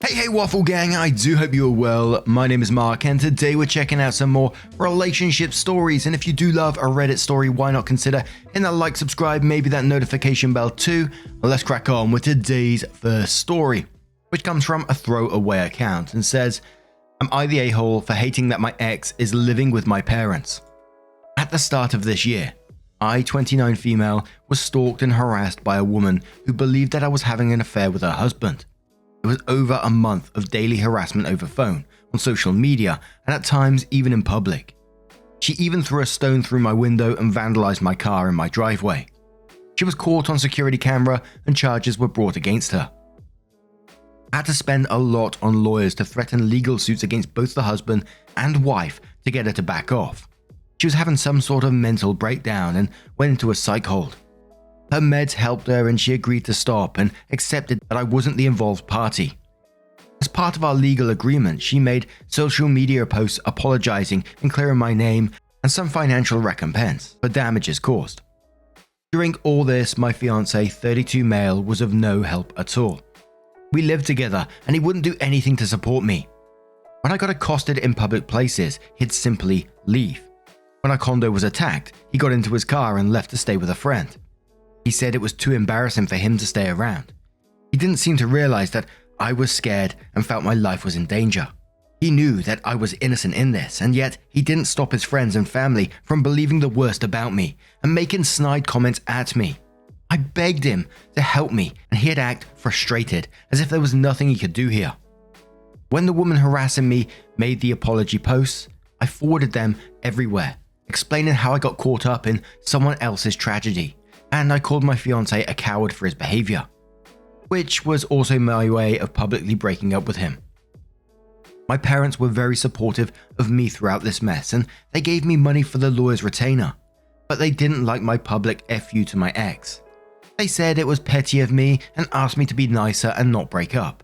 Hey Waffle Gang, I do hope you are well. My name is Mark and today we're checking out some more relationship stories, and if you do love a Reddit story, why not consider hitting that like, subscribe, maybe that notification bell too. Well, let's crack on with today's first story, which comes from a throwaway account and says, "Am I the a-hole for hating that my ex is living with my parents? At the start of this year, I, 29 female, was stalked and harassed by a woman who believed that I was having an affair with her husband. It was over a month of daily harassment over phone, on social media, and at times even in public. She even threw a stone through my window and vandalized my car in my driveway. She was caught on security camera and charges were brought against her. I had to spend a lot on lawyers to threaten legal suits against both the husband and wife to get her to back off. She was having some sort of mental breakdown and went into a psych hold. Her meds helped her and she agreed to stop and accepted that I wasn't the involved party. As part of our legal agreement, she made social media posts apologizing and clearing my name and some financial recompense for damages caused. During all this, my fiancé, 32 male, was of no help at all. We lived together and he wouldn't do anything to support me. When I got accosted in public places, he'd simply leave. When our condo was attacked, he got into his car and left to stay with a friend. He said it was too embarrassing for him to stay around. He didn't seem to realize that I was scared and felt my life was in danger. He knew that I was innocent in this, and yet he didn't stop his friends and family from believing the worst about me and making snide comments at me. I begged him to help me, and he'd act frustrated, as if there was nothing he could do here. When the woman harassing me made the apology posts, I forwarded them everywhere, explaining how I got caught up in someone else's tragedy. And I called my fiancé a coward for his behavior, which was also my way of publicly breaking up with him. My parents were very supportive of me throughout this mess, and they gave me money for the lawyer's retainer, but they didn't like my public FU to my ex. They said it was petty of me and asked me to be nicer and not break up.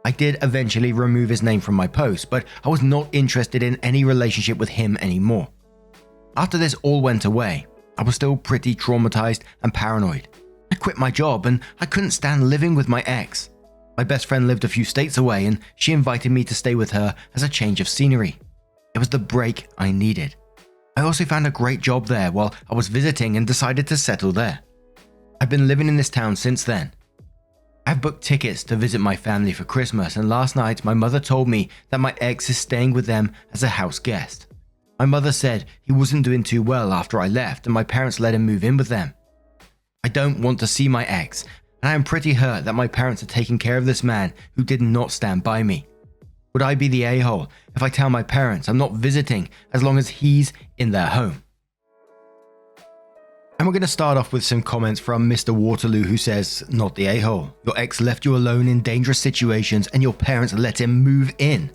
I did eventually remove his name from my post, but I was not interested in any relationship with him anymore. After this all went away, I was still pretty traumatized and paranoid. I quit my job and I couldn't stand living with my ex. My best friend lived a few states away and she invited me to stay with her as a change of scenery. It was the break I needed. I also found a great job there while I was visiting and decided to settle there. I've been living in this town since then. I've booked tickets to visit my family for Christmas, and last night my mother told me that my ex is staying with them as a house guest. My mother said he wasn't doing too well after I left and my parents let him move in with them. I don't want to see my ex, and I am pretty hurt that my parents are taking care of this man who did not stand by me. Would I be the a-hole if I tell my parents I'm not visiting as long as he's in their home?" And we're going to start off with some comments from Mr. Waterloo, who says, "Not the a-hole. Your ex left you alone in dangerous situations and your parents let him move in.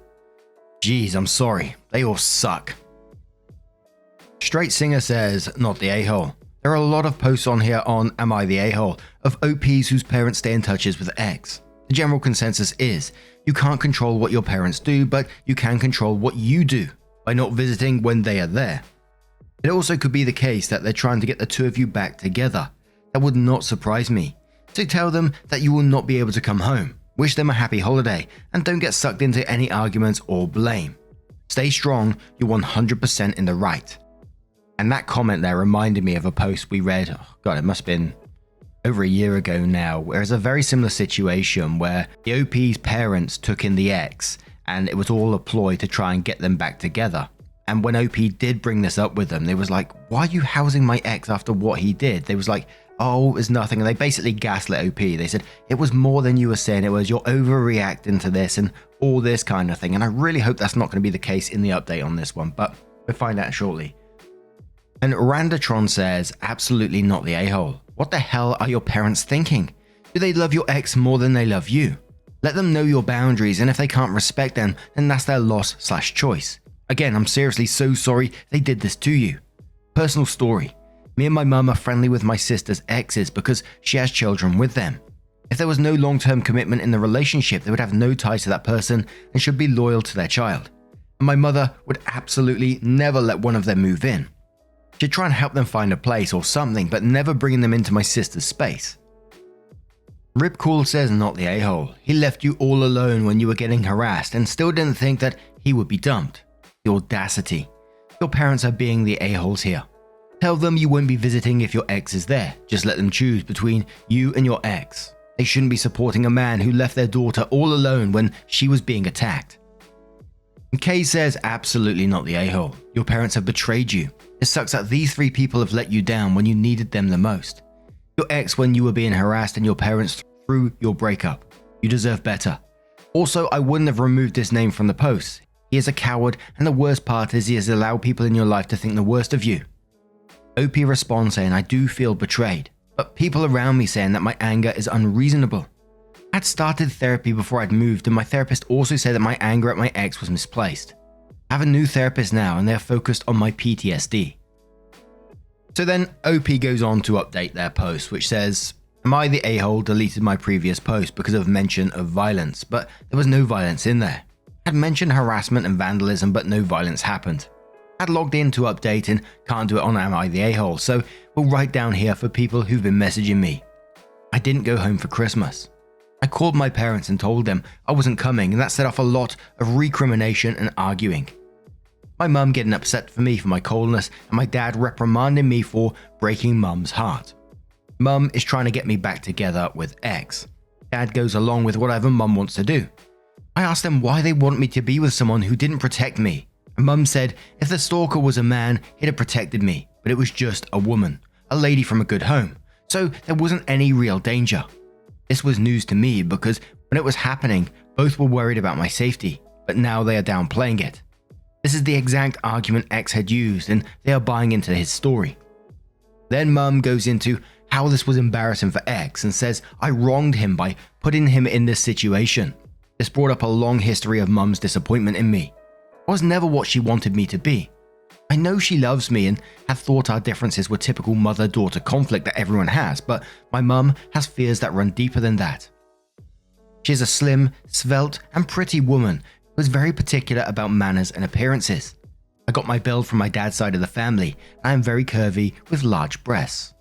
Geez, I'm sorry. They all suck." Straight Singer says, "Not the a-hole. There are a lot of posts on here on Am I the a-hole of OPs whose parents stay in touches with ex. The general consensus is you can't control what your parents do, but you can control what you do by not visiting when they are there. It also could be the case that they're trying to get the two of you back together. That would not surprise me. So tell them that you will not be able to come home. Wish them a happy holiday and don't get sucked into any arguments or blame. Stay strong, you're 100% in the right." And that comment there reminded me of a post we read, it must have been over a year ago now, where it's a very similar situation where the OP's parents took in the ex and it was all a ploy to try and get them back together. And when OP did bring this up with them, they was like, "Why are you housing my ex after what he did?" They was like, "Oh, it was nothing." And they basically gaslit OP. They said, "It was more than you were saying. It was you're overreacting to this and all this kind of thing." And I really hope that's not going to be the case in the update on this one, but we'll find out shortly. And Randatron says, "Absolutely not the a-hole. What the hell are your parents thinking? Do they love your ex more than they love you? Let them know your boundaries, and if they can't respect them, then that's their loss/choice. Again, I'm seriously so sorry they did this to you. Personal story. Me and my mum are friendly with my sister's exes because she has children with them. If there was no long-term commitment in the relationship, they would have no ties to that person and should be loyal to their child. And my mother would absolutely never let one of them move in. She'd try and help them find a place or something, but never bringing them into my sister's space." Ripcool says not the a-hole. He left you all alone when you were getting harassed and still didn't think that he would be dumped. The audacity. Your parents are being the a-holes here. Tell them you won't be visiting if your ex is there. Just let them choose between you and your ex. They shouldn't be supporting a man who left their daughter all alone when she was being attacked. And Kay says absolutely not the a-hole. Your parents have betrayed you. It sucks that these 3 people have let you down when you needed them the most. Your ex when you were being harassed and your parents through your breakup. You deserve better. Also, I wouldn't have removed this name from the post. He is a coward, and the worst part is he has allowed people in your life to think the worst of you. OP responds saying, I do feel betrayed, but people around me saying that my anger is unreasonable. I'd started therapy before I'd moved, and my therapist also said that my anger at my ex was misplaced. I have a new therapist now, and they're focused on my PTSD. So then OP goes on to update their post, which says, Am I the a-hole deleted my previous post because of mention of violence, but there was no violence in there. I'd mentioned harassment and vandalism, but no violence happened. I'd logged in to update and can't do it on Am I the a-hole, so we'll write down here for people who've been messaging me. I didn't go home for Christmas. I called my parents and told them I wasn't coming, and that set off a lot of recrimination and arguing. My mum getting upset for me for my coldness, and my dad reprimanding me for breaking mum's heart. Mum is trying to get me back together with ex. Dad goes along with whatever mum wants to do. I asked them why they want me to be with someone who didn't protect me. And mum said if the stalker was a man, he'd have protected me, but it was just a woman, a lady from a good home, so there wasn't any real danger. This was news to me because when it was happening, both were worried about my safety, but now they are downplaying it. This is the exact argument X had used, and they are buying into his story. Then mum goes into how this was embarrassing for X and says I wronged him by putting him in this situation. This brought up a long history of mum's disappointment in me. I was never what she wanted me to be. I know she loves me and had thought our differences were typical mother-daughter conflict that everyone has, but my mum has fears that run deeper than that. She is a slim, svelte, and pretty woman who is very particular about manners and appearances. I got my build from my dad's side of the family. I am very curvy with large breasts.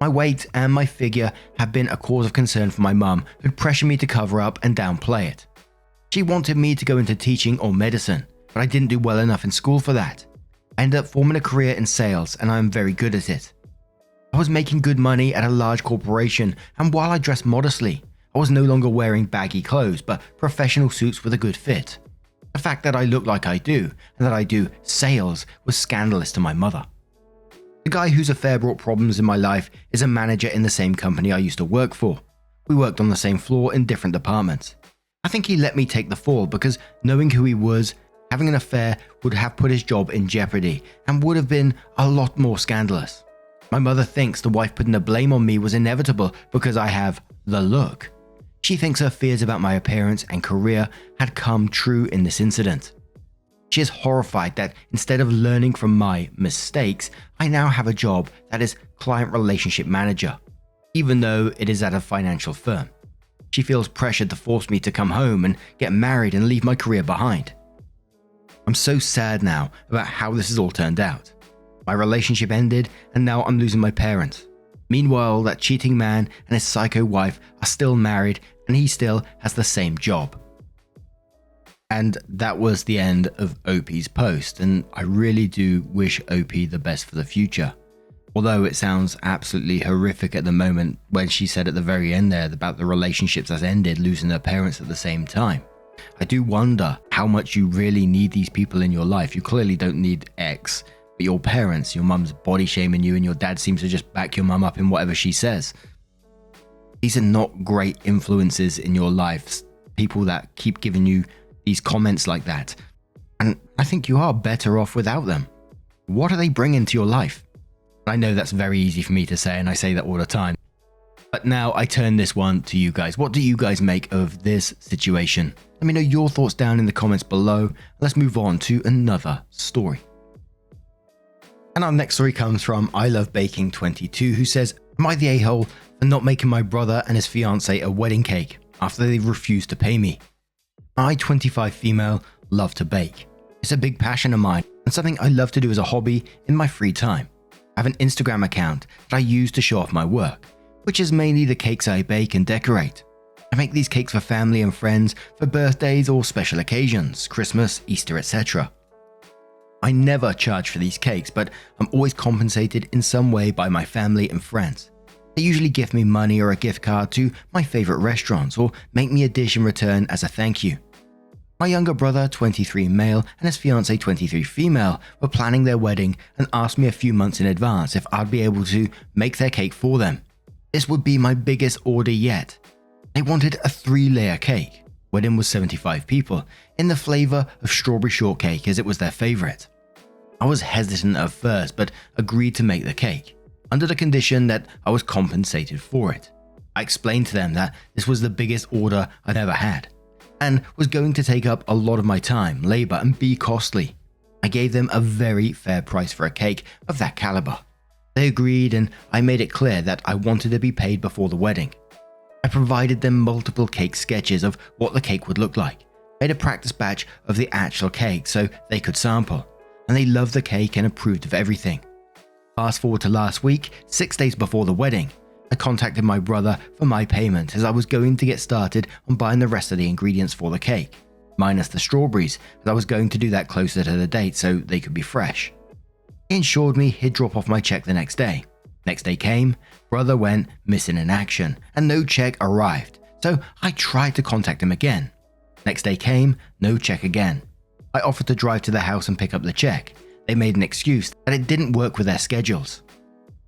My weight and my figure have been a cause of concern for my mum, who'd pressure me to cover up and downplay it. She wanted me to go into teaching or medicine, but I didn't do well enough in school for that. I ended up forming a career in sales, and I am very good at it. I was making good money at a large corporation, and while I dressed modestly, I was no longer wearing baggy clothes, but professional suits with a good fit. The fact that I look like I do, and that I do sales, was scandalous to my mother. The guy whose affair brought problems in my life is a manager in the same company I used to work for. We worked on the same floor in different departments. I think he let me take the fall because knowing who he was, having an affair would have put his job in jeopardy and would have been a lot more scandalous. My mother thinks the wife putting the blame on me was inevitable because I have the look. She thinks her fears about my appearance and career had come true in this incident. She is horrified that instead of learning from my mistakes, I now have a job that is client relationship manager, even though it is at a financial firm. She feels pressured to force me to come home and get married and leave my career behind. I'm so sad now about how this has all turned out. My relationship ended and now I'm losing my parents. Meanwhile, that cheating man and his psycho wife are still married and he still has the same job. And that was the end of OP's post, and I really do wish OP the best for the future. Although it sounds absolutely horrific at the moment when she said at the very end there about the relationships that's ended, losing their parents at the same time. I do wonder how much you really need these people in your life. You clearly don't need X, but your parents, your mum's body shaming you and your dad seems to just back your mum up in whatever she says. These are not great influences in your life. People that keep giving you these comments like that. And I think you are better off without them. What are they bringing to your life? I know that's very easy for me to say, and I say that all the time. But now I turn this one to you guys. What do you guys make of this situation? Let me know your thoughts down in the comments below. Let's move on to another story. And our next story comes from I Love Baking 22, who says, am I the a-hole for not making my brother and his fiance a wedding cake after they refused to pay me? I, 25 female, love to bake. It's a big passion of mine and something I love to do as a hobby in my free time. I have an Instagram account that I use to show off my work. which is mainly the cakes I bake and decorate. I make these cakes for family and friends, for birthdays or special occasions, Christmas, Easter, etc. I never charge for these cakes, but I'm always compensated in some way by my family and friends. They usually give me money or a gift card to my favorite restaurants or make me a dish in return as a thank you. My younger brother, 23 male, and his fiancée, 23 female, were planning their wedding and asked me a few months in advance if I'd be able to make their cake for them. This would be my biggest order yet. They wanted a 3-layer cake. Wedding was 75 people, in the flavor of strawberry shortcake as it was their favorite. I was hesitant at first, but agreed to make the cake, under the condition that I was compensated for it. I explained to them that this was the biggest order I'd ever had, and was going to take up a lot of my time, labor, and be costly. I gave them a very fair price for a cake of that caliber. They agreed, and I made it clear that I wanted to be paid before the wedding. I provided them multiple cake sketches of what the cake would look like, made a practice batch of the actual cake so they could sample, and they loved the cake and approved of everything. Fast forward to last week, 6 days before the wedding, I contacted my brother for my payment as I was going to get started on buying the rest of the ingredients for the cake, minus the strawberries, as I was going to do that closer to the date so they could be fresh. He assured me he'd drop off my check the next day. Next day came, brother went missing in action, and no check arrived, so I tried to contact him again. Next day came, no check again. I offered to drive to the house and pick up the check. They made an excuse that it didn't work with their schedules.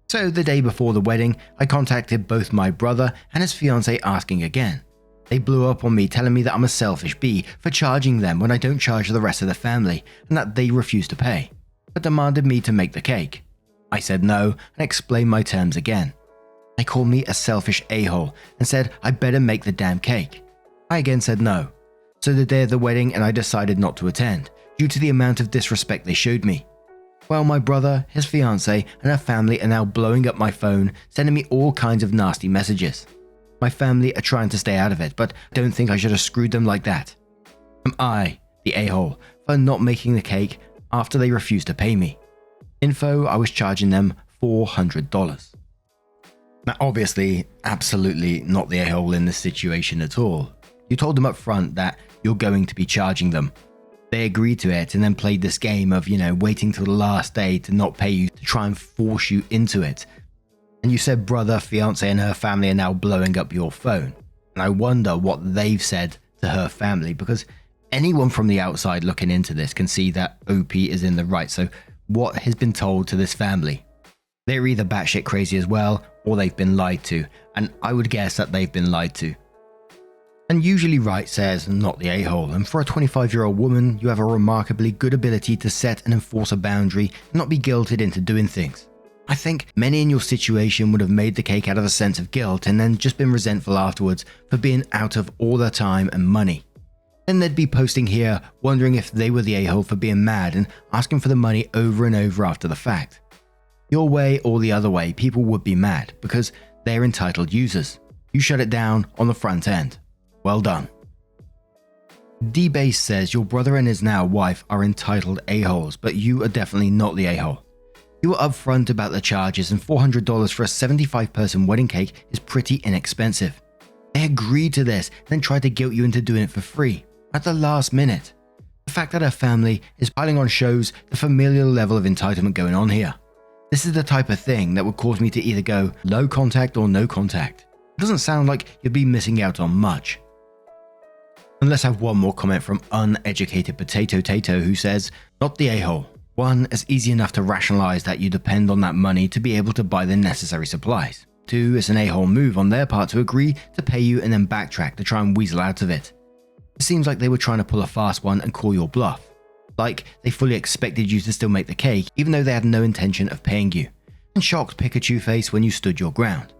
So the day before the wedding, I contacted both my brother and his fiancée asking again. They blew up on me telling me that I'm a selfish bee for charging them when I don't charge the rest of the family and that they refuse to pay, but demanded me to make the cake. I said no and explained my terms again. They called me a selfish a-hole and said I better make the damn cake. I again said no. So the day of the wedding and I decided not to attend due to the amount of disrespect they showed me. Well, my brother, his fiancée, and her family are now blowing up my phone, sending me all kinds of nasty messages. My family are trying to stay out of it, but I don't think I should have screwed them like that. Am I, the a-hole, for not making the cake after they refused to pay me? Info, I was charging them $400. Now obviously, absolutely not the a-hole in this situation at all. You told them up front that you're going to be charging them. They agreed to it and then played this game of, waiting till the last day to not pay you to try and force you into it. And you said brother, fiancé and her family are now blowing up your phone. And I wonder what they've said to her family, because anyone from the outside looking into this can see that OP is in the right. So what has been told to this family? They're either batshit crazy as well, or they've been lied to. And I would guess that they've been lied to. And usually right says not the a-hole, and for a 25-year-old woman, you have a remarkably good ability to set and enforce a boundary and not be guilted into doing things. I think many in your situation would have made the cake out of a sense of guilt and then just been resentful afterwards for being out of all their time and money. Then they'd be posting here wondering if they were the a-hole for being mad and asking for the money over and over after the fact. Your way or the other way, people would be mad because they're entitled users. You shut it down on the front end. Well done. D-Base says your brother and his now wife are entitled a-holes, but you are definitely not the a-hole. You were upfront about the charges, and $400 for a 75-person wedding cake is pretty inexpensive. They agreed to this and then tried to guilt you into doing it for free at the last minute. The fact that her family is piling on shows the familial level of entitlement going on here. This is the type of thing that would cause me to either go low contact or no contact. It doesn't sound like you'd be missing out on much. And let's have one more comment from Uneducated Potato Tato, who says, not the a-hole. One, it's easy enough to rationalize that you depend on that money to be able to buy the necessary supplies. Two, it's an a-hole move on their part to agree to pay you and then backtrack to try and weasel out of it. It seems like they were trying to pull a fast one and call your bluff. Like they fully expected you to still make the cake even though they had no intention of paying you. And shocked Pikachu face when you stood your ground.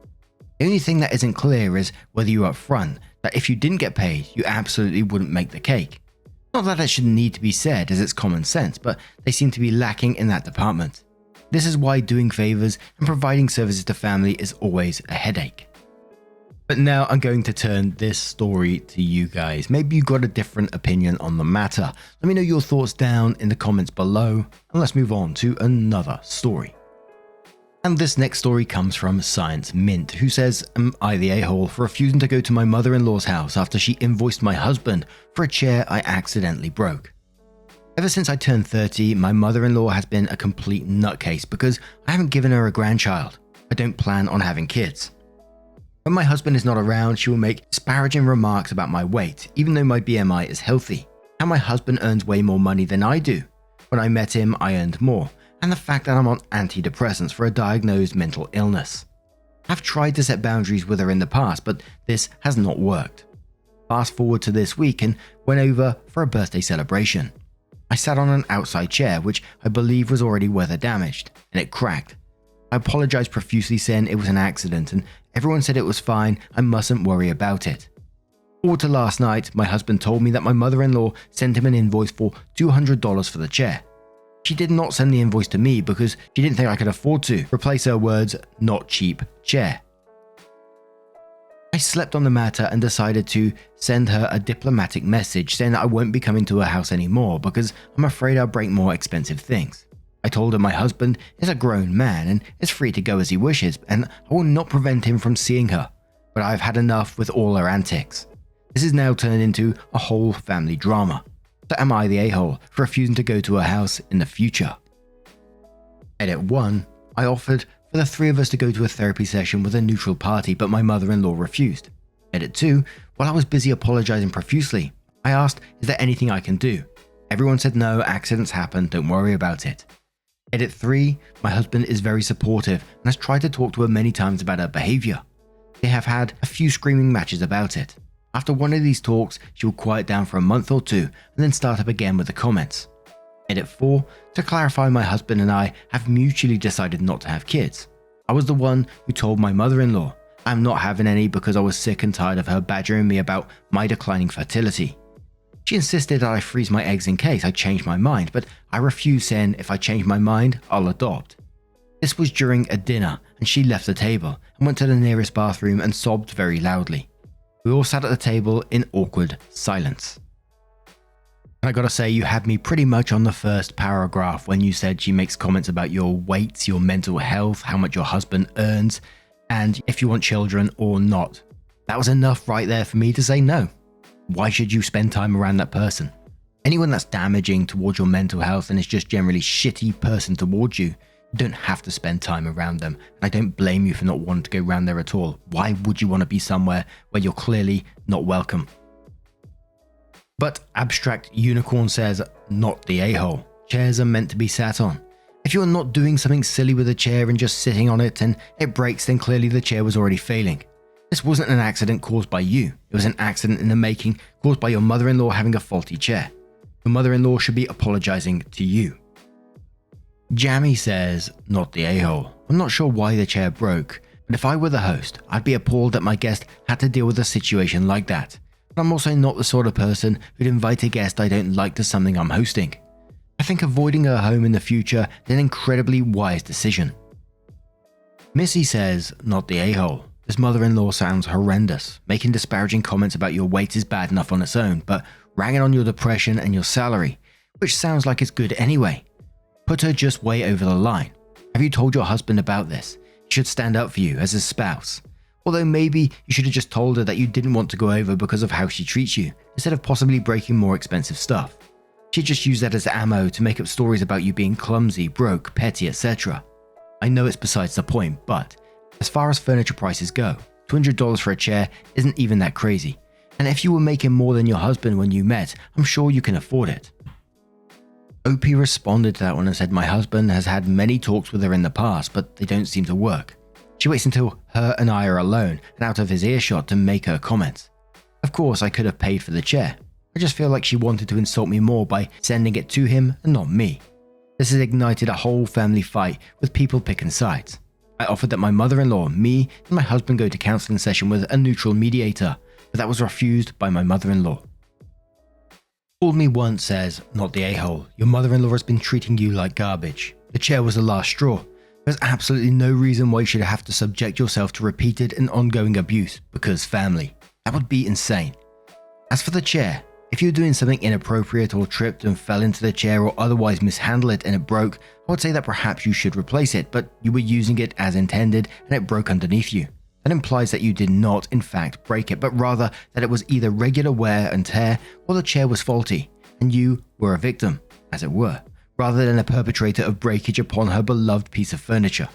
The only thing that isn't clear is whether you were upfront that if you didn't get paid, you absolutely wouldn't make the cake. Not that it should need to be said as it's common sense, but they seem to be lacking in that department. This is why doing favors and providing services to family is always a headache. But now I'm going to turn this story to you guys. Maybe you got a different opinion on the matter. Let me know your thoughts down in the comments below, and let's move on to another story. And this next story comes from Science Mint, who says, am I the a-hole for refusing to go to my mother-in-law's house after she invoiced my husband for a chair I accidentally broke? Ever since I turned 30, my mother-in-law has been a complete nutcase because I haven't given her a grandchild. I don't plan on having kids. When my husband is not around, she will make disparaging remarks about my weight, even though my BMI is healthy. How my husband earns way more money than I do. When I met him, I earned more. And the fact that I'm on antidepressants for a diagnosed mental illness. I've tried to set boundaries with her in the past, but this has not worked. Fast forward to this week and went over for a birthday celebration. I sat on an outside chair, which I believe was already weather damaged, and it cracked. I apologized profusely saying it was an accident, and everyone said it was fine, I mustn't worry about it. Forward to last night, my husband told me that my mother-in-law sent him an invoice for $200 for the chair. She did not send the invoice to me because she didn't think I could afford to replace her words, not cheap chair. I slept on the matter and decided to send her a diplomatic message saying that I won't be coming to her house anymore because I'm afraid I'll break more expensive things. I told her my husband is a grown man and is free to go as he wishes and I will not prevent him from seeing her, but I've had enough with all her antics. This is now turned into a whole family drama. So am I the a-hole for refusing to go to her house in the future? Edit 1. I offered for the three of us to go to a therapy session with a neutral party, but my mother-in-law refused. Edit 2. While I was busy apologizing profusely, I asked, is there anything I can do? Everyone said no, accidents happen, don't worry about it. Edit 3. My husband is very supportive and has tried to talk to her many times about her behavior. They have had a few screaming matches about it. After one of these talks, she will quiet down for a month or two and then start up again with the comments. Edit 4. To clarify, my husband and I have mutually decided not to have kids. I was the one who told my mother-in-law I'm not having any because I was sick and tired of her badgering me about my declining fertility. She insisted that I freeze my eggs in case I changed my mind, but I refused, saying if I change my mind, I'll adopt. This was during a dinner and she left the table and went to the nearest bathroom and sobbed very loudly. We all sat at the table in awkward silence. And I gotta say, you had me pretty much on the first paragraph when you said she makes comments about your weight, your mental health, how much your husband earns, and if you want children or not. That was enough right there for me to say no. Why should you spend time around that person? Anyone that's damaging towards your mental health and is just generally shitty person towards you, you don't have to spend time around them, and I don't blame you for not wanting to go around there at all. Why would you want to be somewhere where you're clearly not welcome? But Abstract Unicorn says, not the a-hole. Chairs are meant to be sat on. If you're not doing something silly with a chair and just sitting on it and it breaks, then clearly the chair was already failing. This wasn't an accident caused by you. It was an accident in the making caused by your mother-in-law having a faulty chair. Your mother-in-law should be apologizing to you. Jammy says, not the a-hole. I'm not sure why the chair broke, but if I were the host, I'd be appalled that my guest had to deal with a situation like that. But I'm also not the sort of person who'd invite a guest I don't like to something I'm hosting. I think avoiding her home in the future is an incredibly wise decision. Missy says, not the a-hole. This mother-in-law sounds horrendous. Making disparaging comments about your weight is bad enough on its own, but ragging on your depression and your salary, which sounds like it's good anyway, put her just way over the line. Have you told your husband about this? He should stand up for you as a spouse. Although maybe you should have just told her that you didn't want to go over because of how she treats you, instead of possibly breaking more expensive stuff. She'd just use that as ammo to make up stories about you being clumsy, broke, petty, etc. I know it's besides the point, but as far as furniture prices go, $200 for a chair isn't even that crazy. And if you were making more than your husband when you met, I'm sure you can afford it. OP responded to that one and said, my husband has had many talks with her in the past, but they don't seem to work. She waits until her and I are alone and out of his earshot to make her comments. Of course, I could have paid for the chair. I just feel like she wanted to insult me more by sending it to him and not me. This has ignited a whole family fight with people picking sides. I offered that my mother-in-law, me, and my husband go to counseling session with a neutral mediator, but that was refused by my mother-in-law. Called Me Once says, not the a-hole. Your mother-in-law has been treating you like garbage. The chair was the last straw. There's absolutely no reason why you should have to subject yourself to repeated and ongoing abuse because family. That would be insane. As for the chair, If you're doing something inappropriate or tripped and fell into the chair or otherwise mishandled it and it broke, I would say that perhaps you should replace it, but you were using it as intended and it broke underneath you. That implies that you did not, in fact, break it, but rather that it was either regular wear and tear or the chair was faulty, and you were a victim, as it were, rather than a perpetrator of breakage upon her beloved piece of furniture.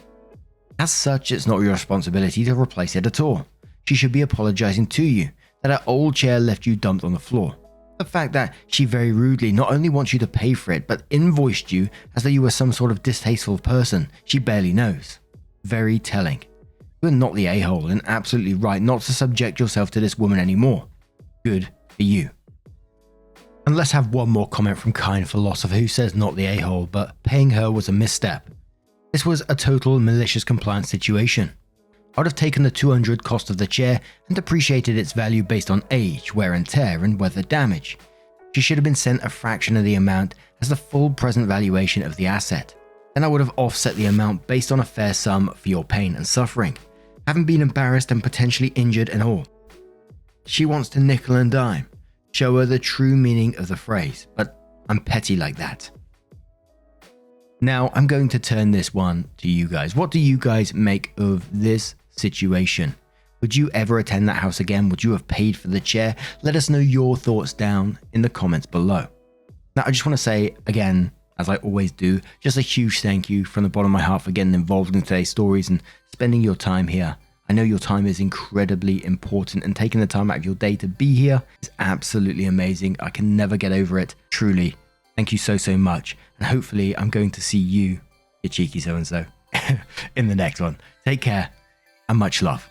As such, it's not your responsibility to replace it at all. She should be apologizing to you that her old chair left you dumped on the floor. The fact that she very rudely not only wants you to pay for it, but invoiced you as though you were some sort of distasteful person she barely knows. Very telling. You are not the a-hole and absolutely right not to subject yourself to this woman anymore. Good for you. And let's have one more comment from Kind Philosopher who says not the a-hole, but paying her was a misstep. This was a total malicious compliance situation. I would have taken the $200 cost of the chair and depreciated its value based on age, wear and tear, and weather damage. She should have been sent a fraction of the amount as the full present valuation of the asset. Then I would have offset the amount based on a fair sum for your pain and suffering, having been embarrassed and potentially injured and all. She wants to nickel and dime. Show her the true meaning of the phrase, but I'm petty like that. Now I'm going to turn this one to you guys. What do you guys make of this situation? Would you ever attend that house again? Would you have paid for the chair? Let us know your thoughts down in the comments below. Now I just want to say again, as I always do, just a huge thank you from the bottom of my heart for getting involved in today's stories and spending your time here. I know your time is incredibly important and taking the time out of your day to be here is absolutely amazing. I can never get over it. Truly. Thank you so much. And hopefully I'm going to see you, you cheeky so-and-so, in the next one. Take care and much love.